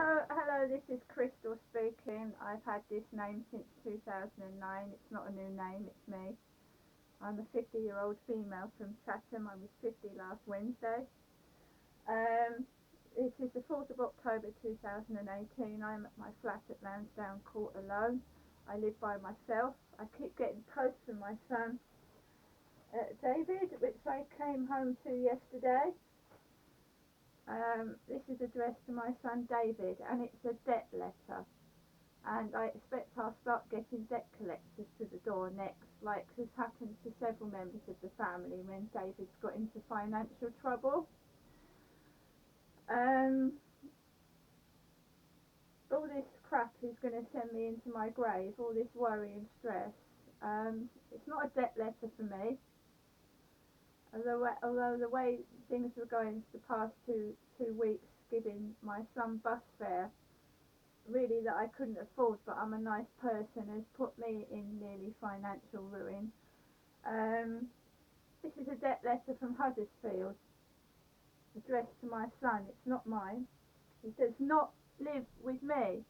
Hello, this is Crystal speaking. I've had this name since 2009. It's not a new name, it's me. I'm a 50-year-old female from Chatham. I was 50 last Wednesday. Um, it is the 4th of October 2018. I'm at my flat at Lansdowne Court alone. I live by myself. I keep getting posts from my son David, which I came home to yesterday. This is addressed to my son David, and it's a debt letter. And I expect I'll start getting debt collectors to the door next, like has happened to several members of the family when David's got into financial trouble. Um, all this crap is going to send me into my grave, all this worry and stress. It's not a debt letter for me, although the way things were going the past two weeks, giving my son bus fare, really that I couldn't afford, but I'm a nice person, has put me in nearly financial ruin. This is a debt letter from Huddersfield, addressed to my son. It's not mine. He does not live with me.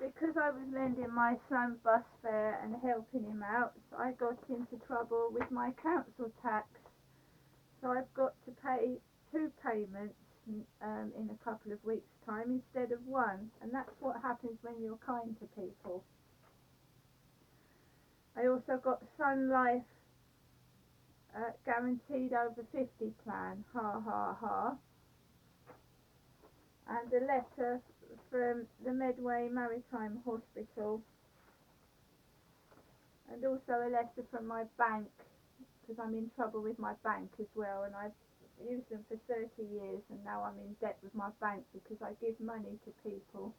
Because I was lending my son bus fare and helping him out, I got into trouble with my council tax. So I've got to pay two payments in a couple of weeks' time instead of one. And that's what happens when you're kind to people. I also got Sun Life guaranteed over 50 plan, ha ha ha, and a letter from the Medway Maritime Hospital, and also a letter from my bank, because I'm in trouble with my bank as well, and I've used them for 30 years, and now I'm in debt with my bank because I give money to people.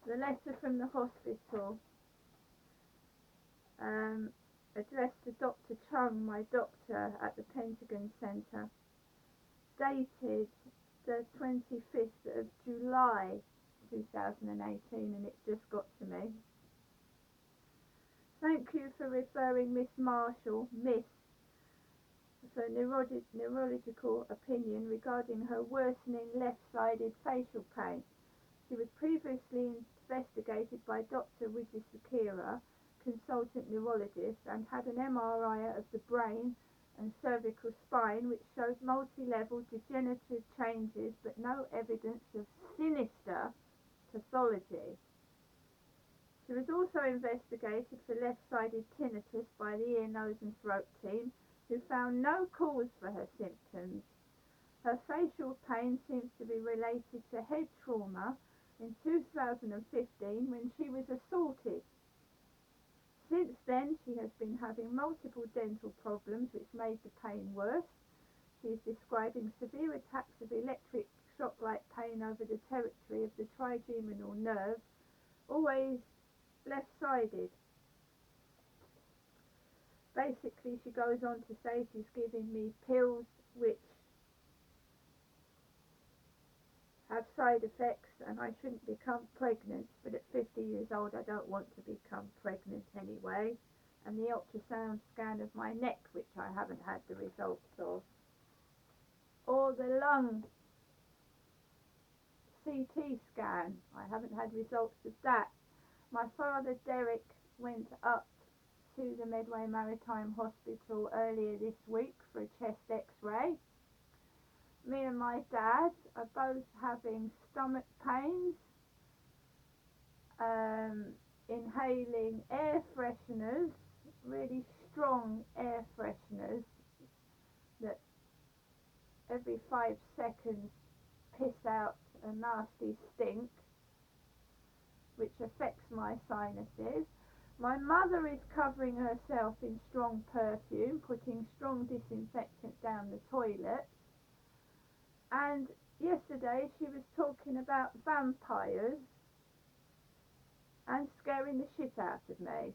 The letter from the hospital, addressed to Dr. Chung, my doctor at the Pentagon Centre, dated the 25th of July 2018, and it's just got to me. Thank you for referring Miss Marshall, Miss, for neurological opinion regarding her worsening left-sided facial pain. She was previously investigated by Dr. Wijesakira, consultant neurologist, and had an MRI of the brain and cervical spine, which showed multi-level degenerative changes but no evidence of sinister pathology. She was also investigated for left-sided tinnitus by the ear, nose and throat team, who found no cause for her symptoms. Her facial pain seems to be related to head trauma in 2015 when she was assaulted. Since then, she has been having multiple dental problems which made the pain worse. She is describing severe attacks of electric shock-like pain over the territory of the trigeminal nerve, always left-sided. Basically, she goes on to say she's giving me pills which have side effects and I shouldn't become pregnant, but at 50 years old I don't want to become pregnant anyway. And the ultrasound scan of my neck, which I haven't had the results of, or the lung CT scan, I haven't had results of that. My father Derek went up to the Medway Maritime Hospital earlier this week for a chest x-ray. Me and my dad are both having stomach pains, inhaling air fresheners, really strong air fresheners that every 5 seconds piss out a nasty stink, which affects my sinuses. My mother is covering herself in strong perfume, putting strong disinfectant down the toilet. And yesterday she was talking about vampires and scaring the shit out of me.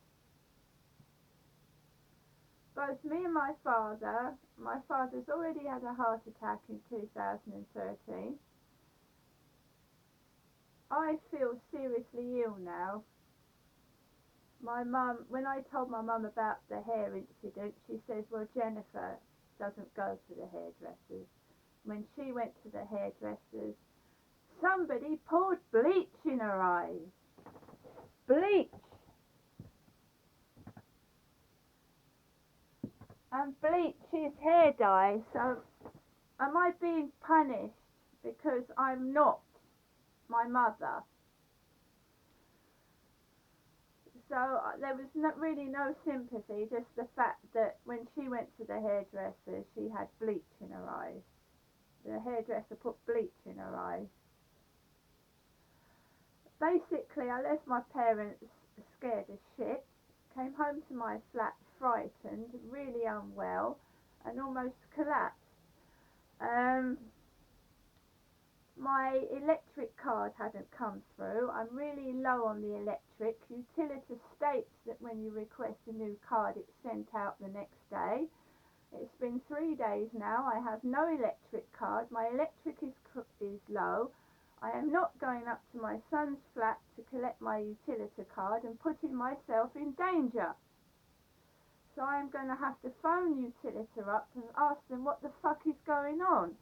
Both me and my father's already had a heart attack in 2013. I feel seriously ill now. My mum, when I told my mum about the hair incident, she says, well, Jennifer, doesn't go to the hairdressers. When she went to the hairdressers, somebody poured bleach in her eyes. Bleach! And bleach is hair dye, so am I being punished because I'm not my mother? So there was really no sympathy, just the fact that when she went to the hairdresser, she had bleach in her eyes. The hairdresser put bleach in her eyes. Basically, I left my parents scared as shit, came home to my flat frightened, really unwell, and almost collapsed. Um, my electric card hadn't come through. I'm really low on the electric. Utilita states that when you request a new card, it's sent out the next day. It's been 3 days now. I have no electric card. My electric is low. I am not going up to my son's flat to collect my Utilita card and putting myself in danger. So I am going to have to phone Utilita up and ask them what the fuck is going on.